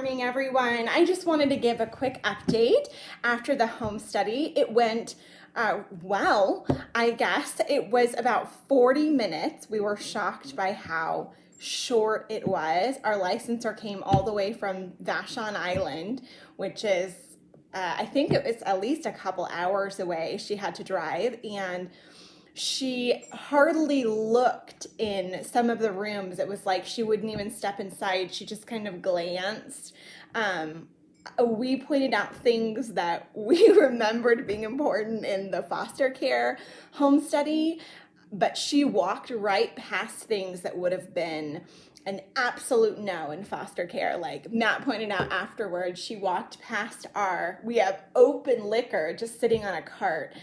morning, everyone. I just wanted to give a quick update after the home study. It went well, I guess. It was about 40 minutes. We were shocked by how short it was. Our licensor came all the way from Vashon Island, which is, I think it was at least a couple hours away. She had to drive, and she hardly looked in some of the rooms. It was like she wouldn't even step inside. She just kind of glanced. We pointed out things that we remembered being important in the foster care home study, but she walked right past things that would have been an absolute no in foster care. Like Matt pointed out afterwards, she walked past we have open liquor just sitting on a cart.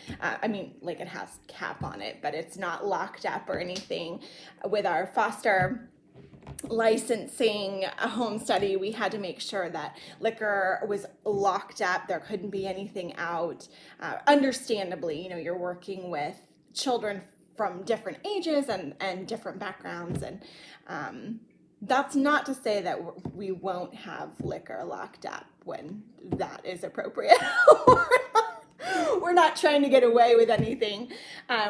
Like it has cap on it, but it's not locked up or anything. With our foster licensing a home study, we had to make sure that liquor was locked up. There couldn't be anything out. Understandably, you're working with children from different ages and different backgrounds, and that's not to say that we won't have liquor locked up when that is appropriate. We're not trying to get away with anything.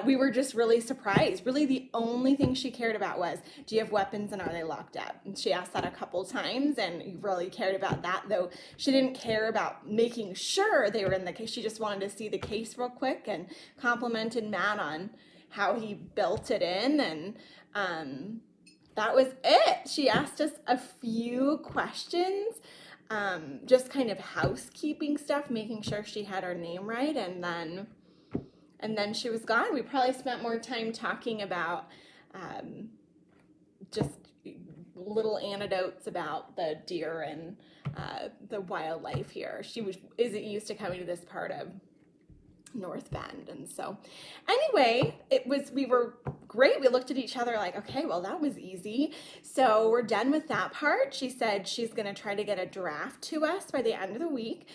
We were just really surprised. Really, the only thing she cared about was, do you have weapons and are they locked up? And she asked that a couple times and really cared about that, though she didn't care about making sure they were in the case. She just wanted to see the case real quick and complimented Matt on how he built it in, and that was it. She asked us a few questions, just kind of housekeeping stuff, making sure she had her name right, and then she was gone. We probably spent more time talking about just little anecdotes about the deer and the wildlife here. She isn't used to coming to this part of North Bend, and so anyway, we were great. We looked at each other like, okay, well, that was easy. So we're done with that part. She said she's going to try to get a draft to us by the end of the week.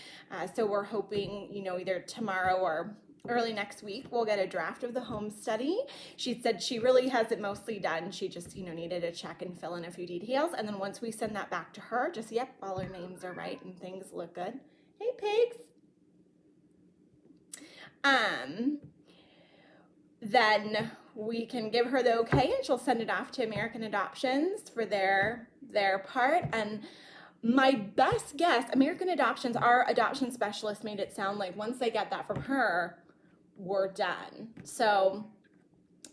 So we're hoping, either tomorrow or early next week, we'll get a draft of the home study. She said she really has it mostly done. She just, needed to check and fill in a few details. And then once we send that back to her, just, yep, all our names are right and things look good. Hey, pigs. Then we can give her the okay and she'll send it off to American Adoptions for their part. And my best guess, American Adoptions, our adoption specialist made it sound like once they get that from her, we're done. So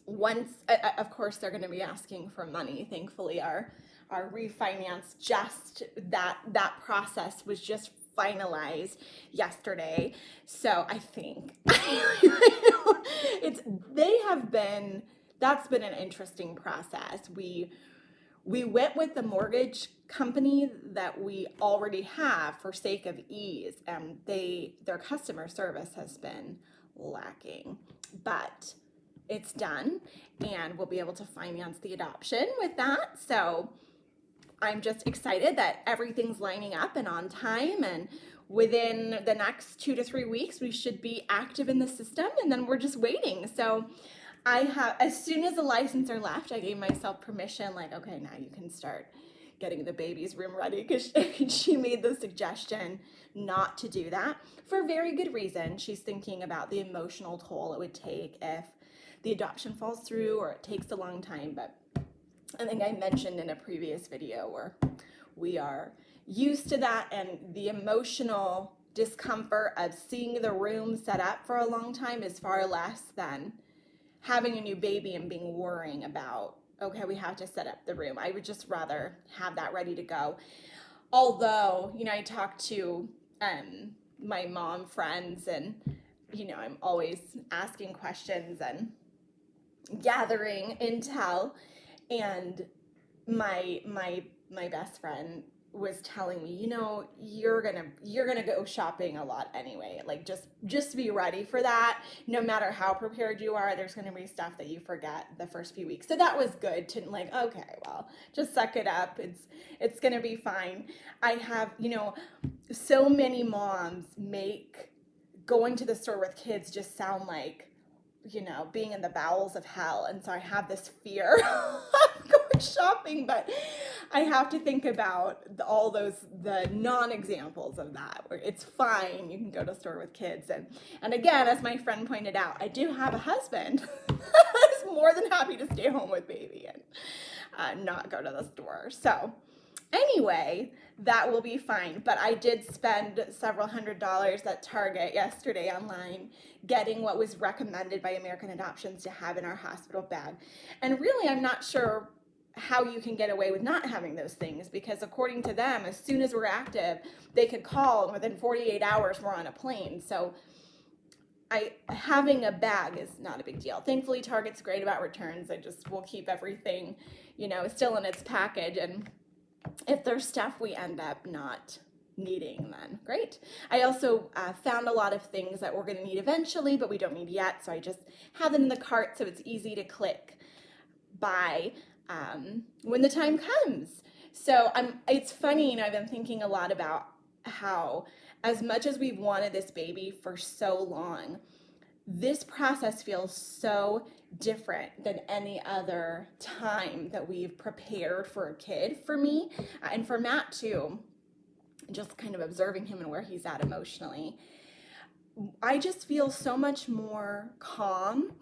once, of course, they're going to be asking for money. Thankfully, our refinance, just that process was just finalized yesterday. So I think that's been an interesting process. We went with the mortgage company that we already have for sake of ease, and their customer service has been lacking, but it's done and we'll be able to finance the adoption with that. So I'm just excited that everything's lining up and on time, and within the next 2 to 3 weeks, we should be active in the system, and then we're just waiting. So as soon as the licensor left, I gave myself permission, like, okay, now you can start getting the baby's room ready, because she made the suggestion not to do that for a very good reason. She's thinking about the emotional toll it would take if the adoption falls through or it takes a long time. But I think I mentioned in a previous video where we are used to that, and the emotional discomfort of seeing the room set up for a long time is far less than having a new baby and worrying about, okay, we have to set up the room. I would just rather have that ready to go. Although, I talked to my mom friends, and, I'm always asking questions and gathering intel. And my best friend was telling me, you're gonna go shopping a lot anyway. Like just be ready for that. No matter how prepared you are, there's gonna be stuff that you forget the first few weeks. So that was good to like, okay, well, just suck it up. It's gonna be fine. I have, so many moms make going to the store with kids just sound like, being in the bowels of hell. And so I have this fear of going shopping, but I have to think about all the non-examples of that, where it's fine, you can go to the store with kids. And again, as my friend pointed out, I do have a husband who's more than happy to stay home with baby and not go to the store. So anyway, that will be fine. But I did spend several $100s at Target yesterday online getting what was recommended by American Adoptions to have in our hospital bag. And really, I'm not sure how you can get away with not having those things, because according to them, as soon as we're active, they could call, and within 48 hours, we're on a plane. So having a bag is not a big deal. Thankfully, Target's great about returns. I just will keep everything, still in its package, and if there's stuff we end up not needing, then great. I also found a lot of things that we're going to need eventually, but we don't need yet, so I just have them in the cart so it's easy to click buy when the time comes. So it's funny, I've been thinking a lot about how, as much as we've wanted this baby for so long, this process feels so different than any other time that we've prepared for a kid, for me, and for Matt too, just kind of observing him and where he's at emotionally. I just feel so much more calm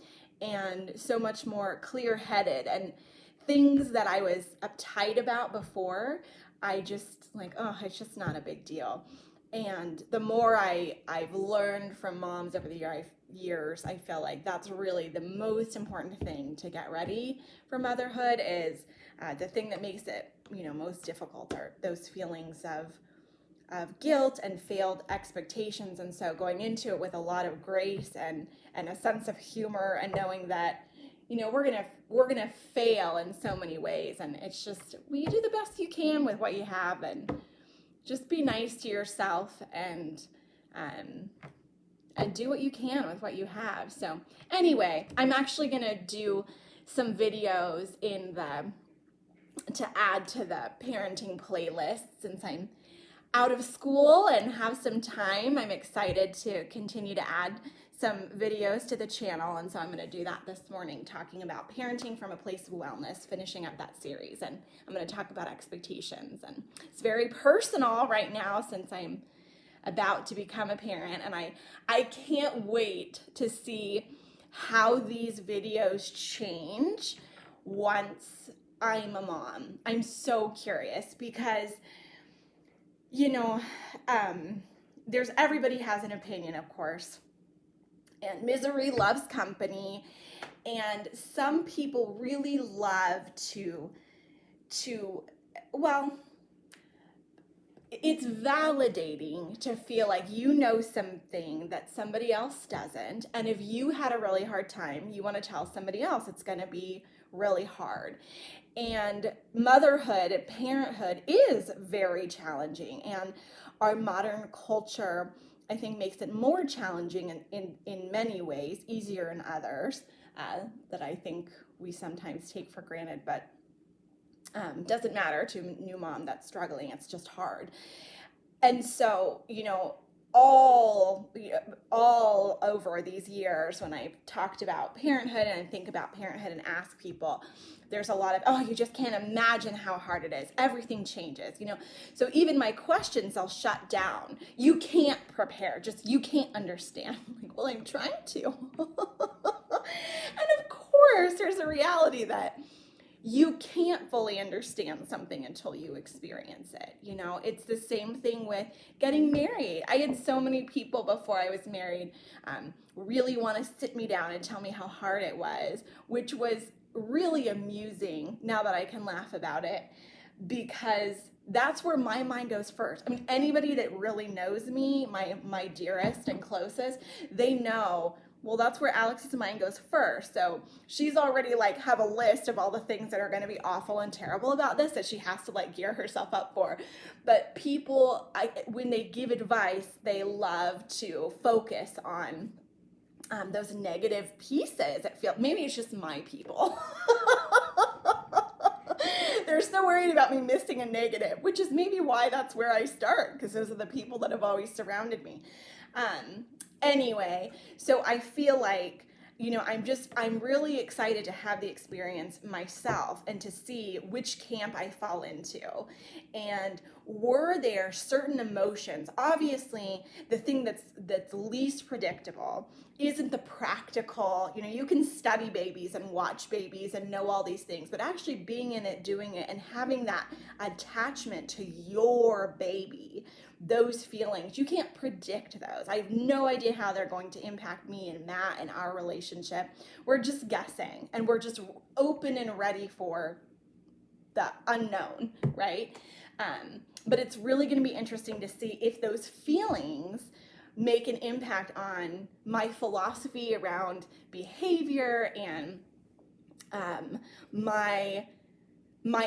and so much more clear-headed, and things that I was uptight about before, I just it's just not a big deal. And the more I've learned from moms over the years, I feel like that's really the most important thing to get ready for motherhood. Is the thing that makes it most difficult are those feelings of guilt and failed expectations. And so going into it with a lot of grace and a sense of humor, and knowing that we're gonna fail in so many ways, and it's just, you do the best you can with what you have, and just be nice to yourself, and do what you can with what you have. So anyway, I'm actually gonna do some videos to add to the parenting playlist since I'm out of school and have some time. I'm excited to continue to add some videos to the channel, and so I'm going to do that this morning, talking about parenting from a place of wellness, finishing up that series, and I'm going to talk about expectations. And it's very personal right now since I'm about to become a parent, and I can't wait to see how these videos change once I'm a mom. I'm so curious, because there's, everybody has an opinion, of course, and misery loves company, and some people really love to it's validating to feel like something that somebody else doesn't, and if you had a really hard time, you want to tell somebody else it's going to be really hard. And motherhood and parenthood is very challenging, and our modern culture, I think, makes it more challenging in many ways, easier in others, that I think we sometimes take for granted, but doesn't matter to a new mom that's struggling. It's just hard. And so, all over these years, when I've talked about parenthood and I think about parenthood and ask people, there's a lot of, oh, you just can't imagine how hard it is. Everything changes, So even my questions, I'll shut down. You can't prepare, you can't understand. I'm like, well, I'm trying to. And of course, there's a reality that you can't fully understand something until you experience it. It's the same thing with getting married. I had so many people before I was married really want to sit me down and tell me how hard it was, which was really amusing now that I can laugh about it, because that's where my mind goes first. I mean, anybody that really knows me, my dearest and closest, they know, well, that's where Alex's mind goes first. So she's already have a list of all the things that are going to be awful and terrible about this that she has to gear herself up for. But people, when they give advice, they love to focus on those negative pieces. Maybe it's just my people. They're so worried about me missing a negative, which is maybe why that's where I start, because those are the people that have always surrounded me. Anyway, so I feel like I'm really excited to have the experience myself and to see which camp I fall into. And were there certain emotions? Obviously, the thing that's least predictable isn't the practical, you can study babies and watch babies and know all these things, but actually being in it, doing it, and having that attachment to your baby, those feelings, you can't predict those. I have no idea how they're going to impact me and Matt and our relationship. We're just guessing, and we're just open and ready for the unknown, right? But it's really going to be interesting to see if those feelings make an impact on my philosophy around behavior and my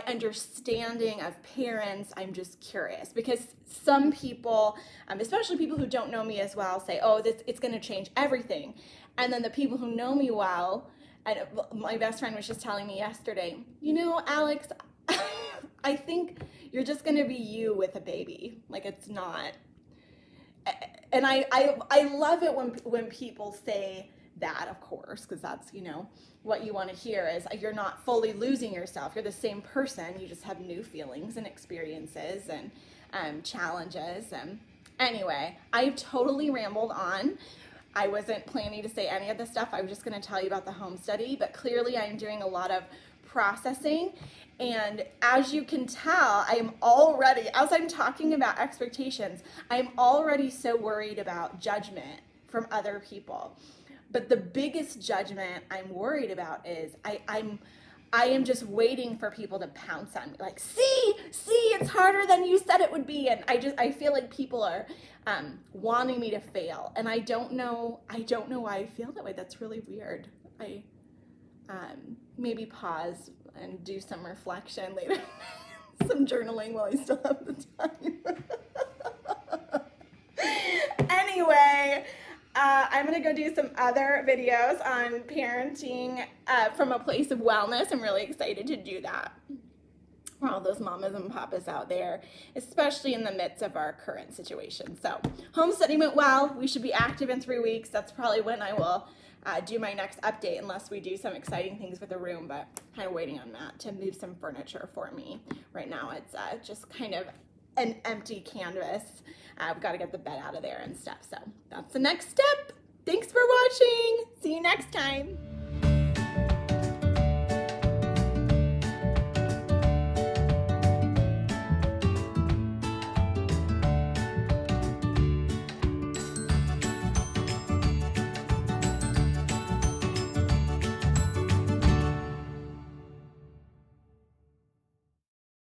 understanding of parents. I'm just curious because some people, especially people who don't know me as well, say, oh, it's going to change everything. And then the people who know me well, and my best friend was just telling me yesterday, Alex, I think you're just going to be you with a baby. Like, it's not. And I love it when people say that, of course, because that's, what you want to hear is you're not fully losing yourself. You're the same person. You just have new feelings and experiences and challenges. And anyway, I totally rambled on. I wasn't planning to say any of this stuff. I was just going to tell you about the home study, but clearly I'm doing a lot of processing. And as you can tell, I'm already, as I'm talking about expectations, I'm already so worried about judgment from other people. But the biggest judgment I'm worried about is I am just waiting for people to pounce on me. Like, see, it's harder than you said it would be. And I feel like people are wanting me to fail. And I don't know why I feel that way. That's really weird. I maybe pause and do some reflection later, some journaling while I still have the time. Anyway, I'm going to go do some other videos on parenting from a place of wellness. I'm really excited to do that for all those mamas and papas out there, especially in the midst of our current situation. So home study went well. We should be active in 3 weeks. That's probably when I will do my next update, unless we do some exciting things with the room, but kind of waiting on Matt to move some furniture for me. Right now it's just kind of an empty canvas. I've got to get the bed out of there and stuff. So that's the next step. Thanks for watching. See you next time.